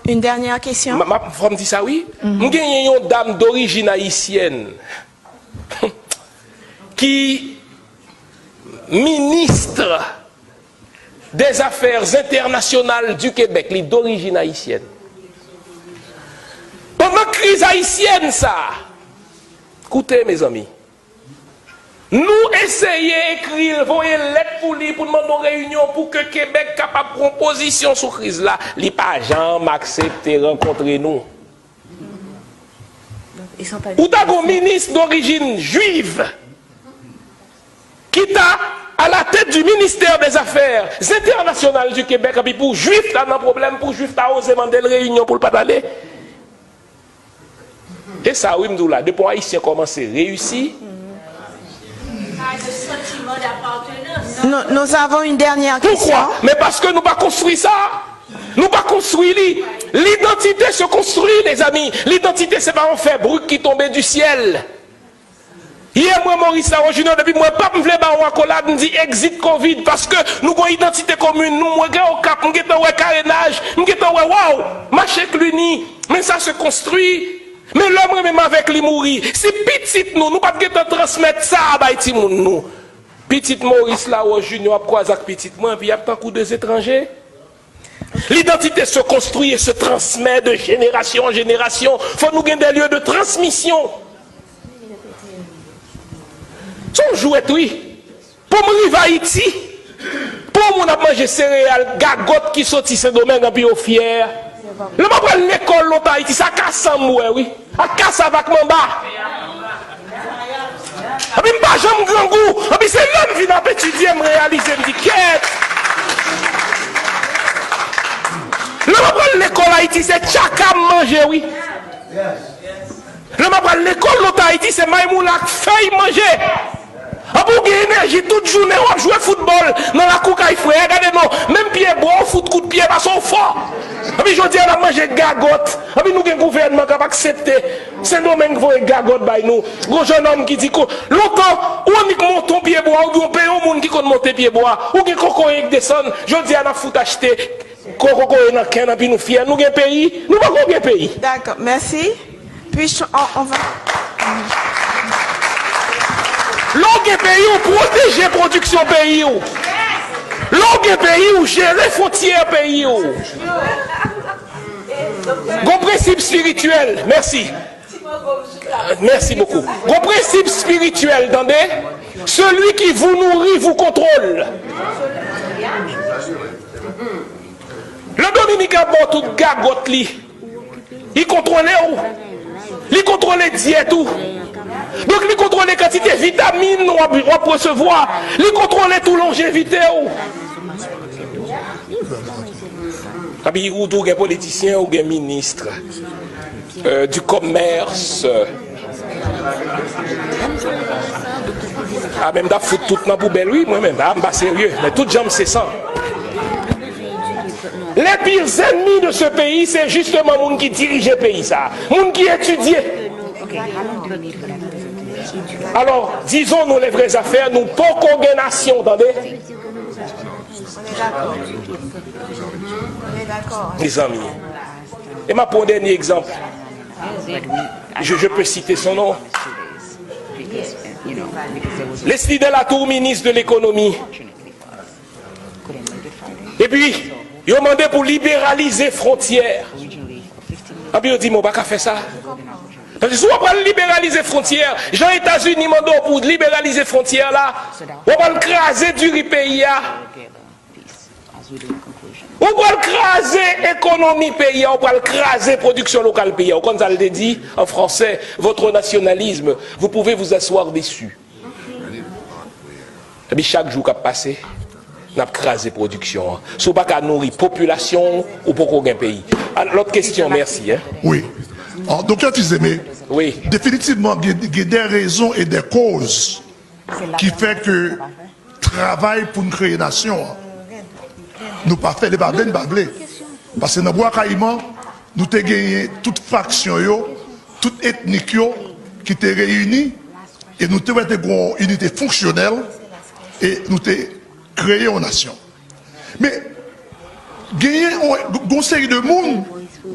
Une dernière question. Ma femme dit ça, oui. Nous avons une dame d'origine haïtienne qui ministre des Affaires internationales du Québec, les d'origine haïtienne. Pendant la crise haïtienne, ça, écoutez mes amis, nous essayons d'écrire, voyez lettre pour lui, pour demander une réunion pour que Québec capable de prendre position sur la crise là. Il n'y a pas jamais accepté de rencontrer nous. Ou t'as un ministre d'origine juive qui t'a à la tête du ministère des Affaires internationales du Québec, et puis pour juif, t'as un problème, pour juif, t'as osé demander une réunion pour le pas d'aller. Et ça, oui, là, depuis Haïtien commence à réussir. Nous avons une dernière question. Pourquoi? Mais parce que nous pas construit ça. Nous pas construit l'identité se construit, les amis. L'identité, c'est pas un fait brut qui tombait du ciel. Hier, moi, Maurice Laron Junior, depuis moi, pas me voulait ba ou accolade, me dit exit Covid, parce que nous avons une identité commune, nous, moi, au cap, nous avons un carénage, nous avons un wow, marché l'uni, mais ça se construit. Mais l'homme, même avec les mourir, si petit nous, nous pas de transmettre ça à Haïti, nous. Petit Maurice Laron Junior, croise avec petit moi, puis il y a tant coup des étrangers. L'identité se construit et se transmet de génération en génération. Il faut nous gagner des lieux de transmission. Son jouet, oui. Pour me arriver à Haïti, pour mon manger céréales, gagotte qui sortit ce domaine, puis au fier. Le m'a pris l'école l'autre Haïti, ça casse en moi, oui. Ça casse avec mon bas. Et puis, je n'ai pas grand goût. Et puis, c'est l'homme qui vient étudier, me réaliser, me dit, qu'est-ce? Le m'a pris l'école Haïti, c'est tchaka manger, oui. Le m'a pris l'école l'autre Haïti, c'est maïmoula feuille manger. A pour gagner énergie toute journée, on joue football dans la coucaille frère, regardez non, même pied bon, on fout coup de pied parce qu'on fort. Et puis je dis on a mangé gagotte. Et puis nous avons un gouvernement qui a accepté. C'est nous mêmes qui voulons gagotte by nous. Gros jeune homme qui dit que longtemps, on monte ton pied bois, ou on paye au monde qui compte monter pied bois, ou qui coco qui descend. Je dis on a foutu acheter coco dans le canne, puis nous fiers. Nous avons un pays, nous avons un pays. D'accord, merci. Puis on va. L'autre pays où protéger production pays où. L'autre pays où gérer frontières pays où. Bon principe spirituel, merci. Merci beaucoup. Bon principe spirituel, attendez. Celui qui vous nourrit vous contrôle. Le Dominicain bon tout gagote li. Il contrôle où? Il contrôle diète où? Donc, il contrôle les quantités de vitamines qu'on va recevoir. Il contrôle tout longévité. Ou des politiciens ou des ministres du commerce. Même d'à foutre tout dans la poubelle, oui, moi-même, pas sérieux. Mais tout jambes, c'est ça. Les pires ennemis de ce pays, c'est justement les gens qui dirigent le pays, ça. Les gens qui étudient. Alors, disons-nous les vraies affaires, nous pas condamnation, attendez. On est d'accord. Les amis. Et ma pour un dernier exemple. Je peux citer son nom. Leslie Delatour, ministre de l'économie. Et puis, il a demandé pour libéraliser frontières. Et puis, il dit, on ne va pas faire ça. Parce que si on va libéraliser les frontières, les États-Unis demandent pour libéraliser les frontières là, on va craser du pays. On va craser l'économie pays, on va craser la production locale pays. Comme ça le dit en français, votre nationalisme, vous pouvez vous asseoir dessus. Et puis chaque jour qui a passé, on a crasé la production. Si on ne peut pas nourrir la population ou pour aucun pays. L'autre question, merci. Hein? Oui. Alors, docteur Tizemé, oui. Définitivement, il y a des raisons et des causes qui font que travail pour une créer nation, nous pas fait les bablés, parce que dans le bois caïman, nous avons gagné toute faction, toute ethnique qui étaient réunie et nous avons une unité fonctionnelle et nous avons créé une nation. Mais il y a une série de monde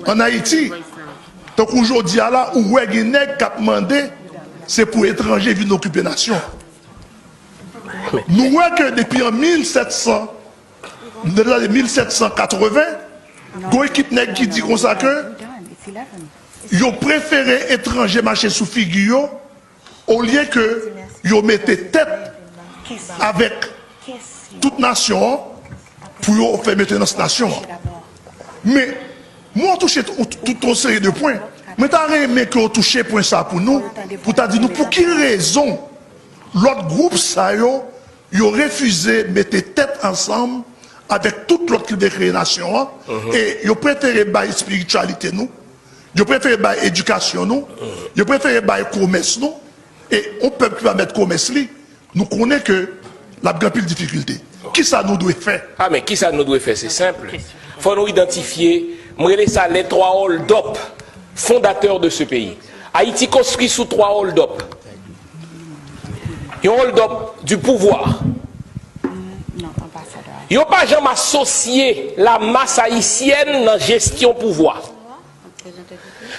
En Haïti, donc aujourd'hui, là, où Wegnek a demandé, c'est pour étrangers venir occuper la nation. Nous voyons que depuis en 1780, il y a une équipe qui dit comme ça que ils ont préféré étrangers marcher sous figure au lieu que ils mettaient tête avec toute nation pour faire mettre dans cette nation. Mais moi, on touche toute une série de points. Mais t'as aimé qu'on touche point ça pour nous, pour t'as dit nous pour quelle raison l'autre groupe ça yo refusé de mettre tête ensemble avec toute l'autre qui veut créer nation et ils préféré bailler spiritualité nous, ils préféré bailler éducation nous, ils préféré bailler commerce nous et on peut qui va mettre commerce li, nous connaissons que la grande pile difficulté. Qui ça nous doit faire? Ah mais qui ça nous doit faire? C'est simple. Faut nous identifier, ça les 3 hold-up fondateurs de ce pays. Haïti construit sous 3 hold-up. Il y a un hold-up du pouvoir. Il n'y a pas jamais associé la masse haïtienne dans la gestion pouvoir.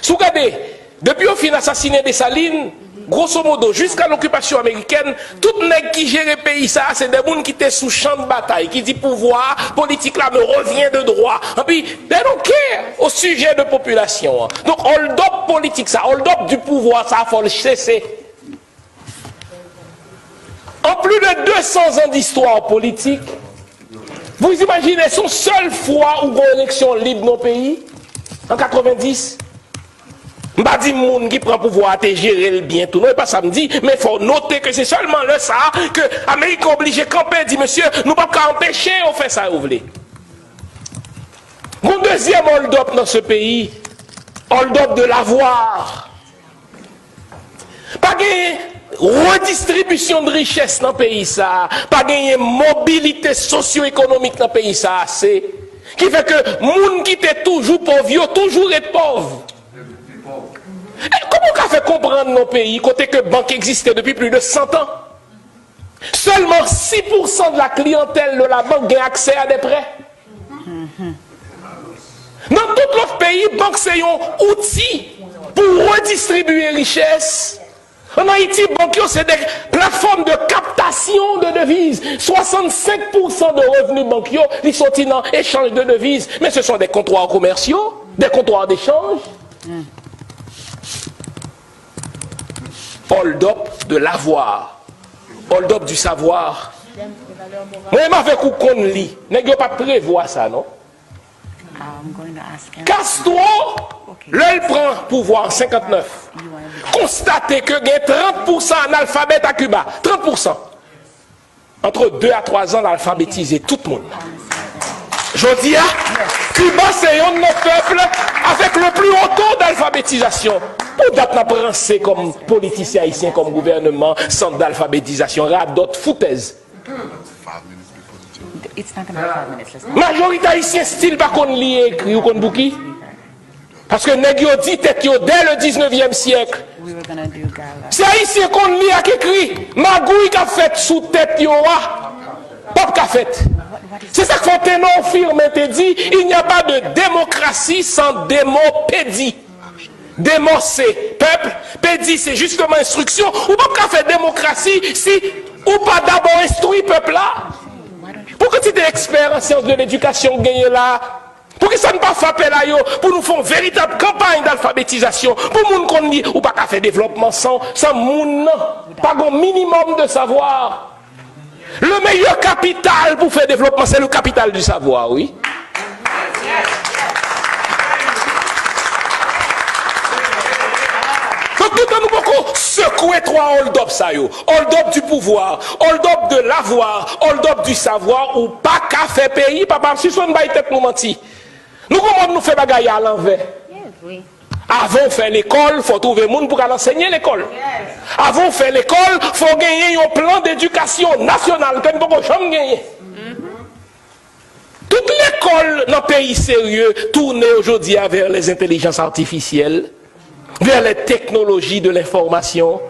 Si vous regardez, depuis au fin assassiné des Salines, grosso modo, jusqu'à l'occupation américaine, tout le monde qui gère le pays, ça, c'est des gens qui étaient sous champ de bataille, qui dit pouvoir politique là me revient de droit. Et puis, they don't care au sujet de population. Donc, hold-up politique, ça, hold-up du pouvoir, ça, il faut le cesser. En plus de 200 ans d'histoire politique, vous imaginez son seule fois où il y a une élection libre dans le pays, en 90? Je ne dis pas que les gens qui prennent le pouvoir à gérer le bien, tout, non, pas samedi, mais il faut noter que c'est seulement le ça que l'Amérique est obligée de camper et dit, monsieur, nous ne pouvons pas empêcher de faire ça, vous voulez. Mon deuxième hold-up dans ce pays, hold-up de l'avoir. Pas de redistribution de richesse dans le pays, ça. Pas de mobilité socio-économique dans le pays, ça. C'est qui fait que les gens qui étaient toujours pauvres, toujours être pauvres. Comment on a fait comprendre nos pays, côté que banque existait depuis plus de 100 ans? Seulement 6% de la clientèle de la banque a accès à des prêts. Dans tout l'autre pays, banque c'est un outil pour redistribuer richesse. En Haïti, banque c'est des plateformes de captation de devises. 65% de revenus bancaires ils sont en échange de devises. Mais ce sont des comptoirs commerciaux, des comptoirs d'échange. Hold-up de l'avoir. Hold-up du savoir. Moi, je vais qu'on lit. N'est-ce pas prévoir ça, non? Castro, là, il prend pouvoir en 59. Constatez que il y a 30% analphabètes à Cuba. 30%. Entre 2 à 3 ans, d'alphabétiser tout le monde. Je dis, Cuba, c'est un de nos peuples avec le plus haut taux d'alphabétisation. Pour d'autres penser comme politiciens haïtiens, comme gouvernement, centre d'alphabétisation, d'autres foutaises. Majorité haïtienne, style pas qu'on lit écrit ou qu'on bouki. Parce que nèg yo dit tête yo dès le 19e siècle. C'est haïtien qu'on lit à écrit. Magouille qu'a fait sous tête yo pas qu'a fait. C'est ça que Fontenot firme te dit, il n'y a pas de démocratie sans démopédie. Démo c'est peuple, pédie c'est justement instruction. Ou pas faire démocratie si ou pas d'abord instruire peuple là. Pourquoi tu es expert en sciences de l'éducation gagné là? Pourquoi ça ne pas frapper là yo pour nous faire une véritable campagne d'alphabétisation pour moun qu'on dit ou pas faire développement sans moun non, pas un minimum de savoir. Le meilleur capital pour faire développement c'est le capital du savoir, oui. Donc nous avons beaucoup secoué 3 hold-up ça yo. Hold-up du pouvoir, hold-up de l'avoir, hold-up du savoir ou pas qu'à faire pays, papa, si on va tête nous mentir. Nous comment nous fait bagaille à l'envers. Oui. Avant de faire l'école, il faut trouver monde pour enseigner l'école. Avant de faire l'école, il faut gagner un plan d'éducation nationale que nous ne pouvons jamais gagner. Toute l'école dans le pays sérieux tourne aujourd'hui vers les intelligences artificielles, vers les technologies de l'information.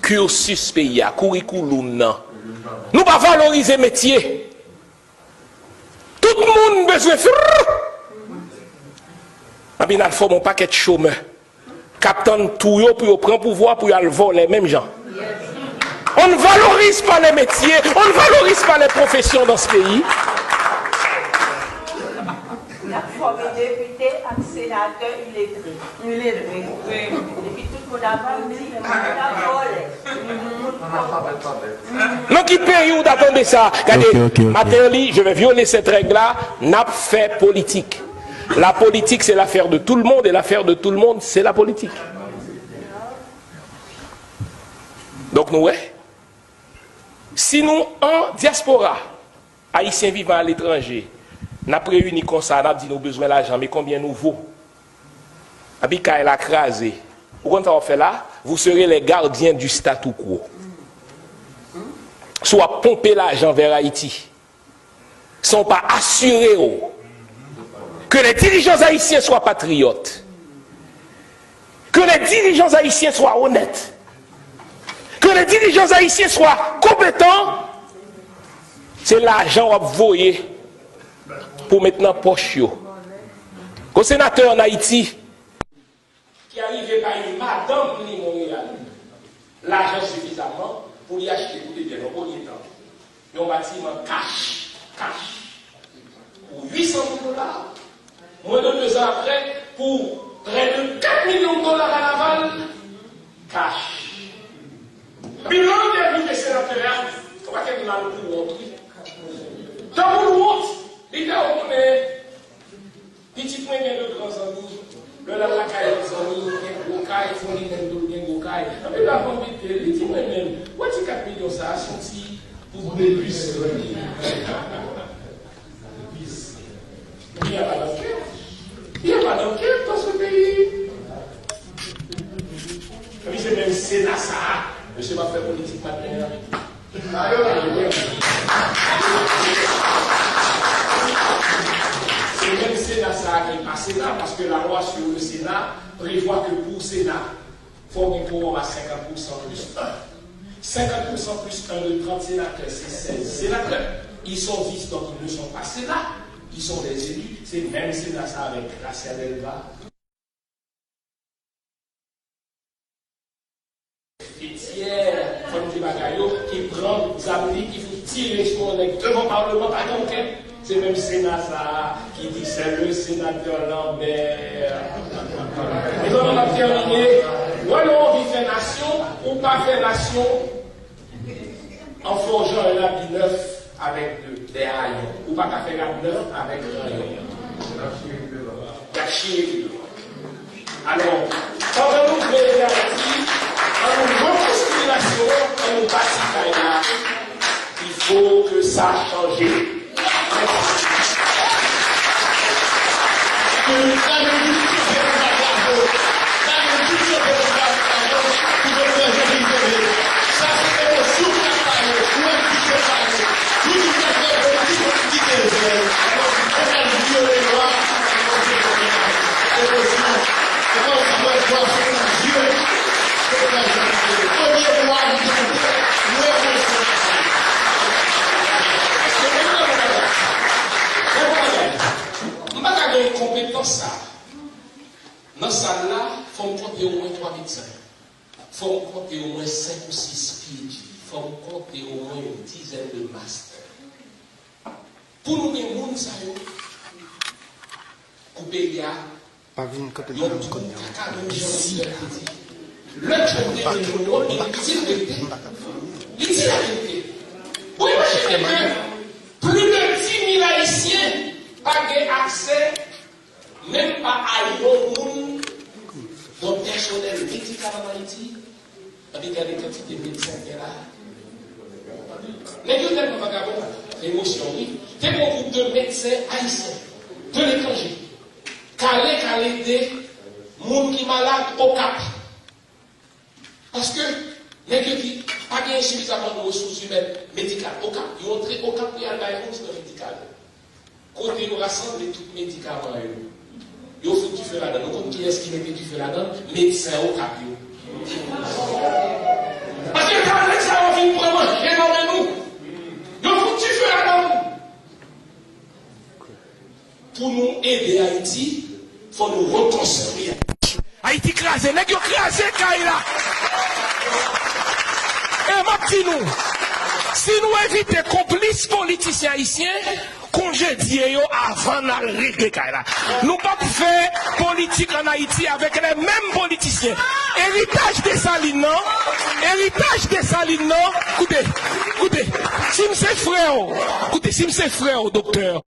Cursus pays, curriculum, non. Nous ne pas valoriser métier. monde besoin faire. Il a formé un paquet de chômeurs. Captain tout pour prendre pouvoir pour aller voler les mêmes gens. On ne valorise pas les métiers, on ne valorise pas les professions dans ce pays. La forme député et sénateur illettré. Illettré. Depuis tout le monde a dit, Donc, qui paye ou d'attendre ça? Regardez, Matéli, je vais violer cette règle-là, n'a pas fait politique. La politique, c'est l'affaire de tout le monde, et l'affaire de tout le monde, c'est la politique. Donc, nous, si nous, en diaspora, haïtiens vivant à l'étranger, n'a réuni comme ça, n'a dit nous besoin d'argent, mais combien nous vaut? Abika elle a crasé. Pourquoi ça va faire là? Vous serez les gardiens du statu quo. Soit pomper l'argent vers Haïti. Sont pas assurés que les dirigeants haïtiens soient patriotes. Que les dirigeants haïtiens soient honnêtes. Que les dirigeants haïtiens soient compétents. C'est l'argent qu'on va voyer pour maintenant poche. Qu'au sénateur en Haïti, qui arrive à une madame qui Montréal, l'argent suffisamment pour y acheter tout les biens au premier temps. Et un bâtiment cash, pour 800 000 $. Moins de 2 ans après, pour près de 4 millions $ à Laval, cash. Bilan des sénateurs, on va faire mal pour l'autre. Dans mon monde, il y a petit point de grands amis, le la caille des amis, le caille, il faut les mêmes de caille. Mais la bombe, il dit moi-même, où est-ce que 4 millions ça a sorti pour des bus? Il n'y a pas d'enquête. Il n'y a pas d'enquête dans ce pays. C'est même Sénat ça. Monsieur va faire politique maintenant. C'est même Sénat ça qui est pas Sénat parce que la loi sur le Sénat prévoit que pour Sénat, il faut un quorum à 50% plus 1. 50% plus 1 de 30 sénateurs, c'est 16 sénateurs. Ils sont vice, donc ils ne sont pas Sénat. Ils sont des élus. C'est même Sénat ça avec la CNLVA. Qui prend des amis, qui faut tirer sur les devant le Parlement, pas donc. C'est même Sénat ça qui dit c'est le sénateur Lambert. Et on va terminer. Ou alors on vit faire nation ou pas faire nation en forgeant un habit neuf avec des haillons. Ou pas qu'à faire un neuf avec un rayon. Caché. Alors, quand on nous fait garantie, quand nous reconstruisons la nation, quand nous bâtissons, il faut que ça change. Ça. Dans ce salle-là, il faut compter au moins 3 médecins. Il faut compter au moins 5 ou 6 PhD. Il faut compter au moins une dizaine de masters. Pour nous, les gens, ça y est, couper il y a. Pas vu une côté de l'autre. Le job de l'Union, il dit la vérité. Il dit la vérité. Vous imaginez que plus de 10 000 Haïtiens n'ont accès même pas à yon dans le personnel médical en Haïti, avec des quantités de médecins qui sont là. Mais il y a tellement vagabond, l'émotion, oui. C'est un groupe de médecins haïtiens, de l'étranger, qui allaient aider les gens qui sont malades au Cap. Parce que les gens qui n'ont pas suffisamment de ressources humaines médicales au Cap, ils ont entré au Cap pour y aller à une médicale. Côté nous rassembler tous les médicaments. Il faut que tu fais là-dedans. Nous, qui est-ce qui met que tu fais là-dedans? Médecin au cap. Parce que quand les gens ont vu pour manger dans nous, il faut que tu fais là-dedans. pour nous aider Haïti, il faut nous reconstruire. Haïti crasé, n'est-ce que crasé, Kaila? Et ma petite nous, si nous évitons complices politiciens haïtiens, congédier avant de régler Kaila. Nous pas faire politique en Haïti avec les mêmes politiciens. Héritage des Salines, non? Héritage des Salines, non? Écoutez, si c'est frère, docteur.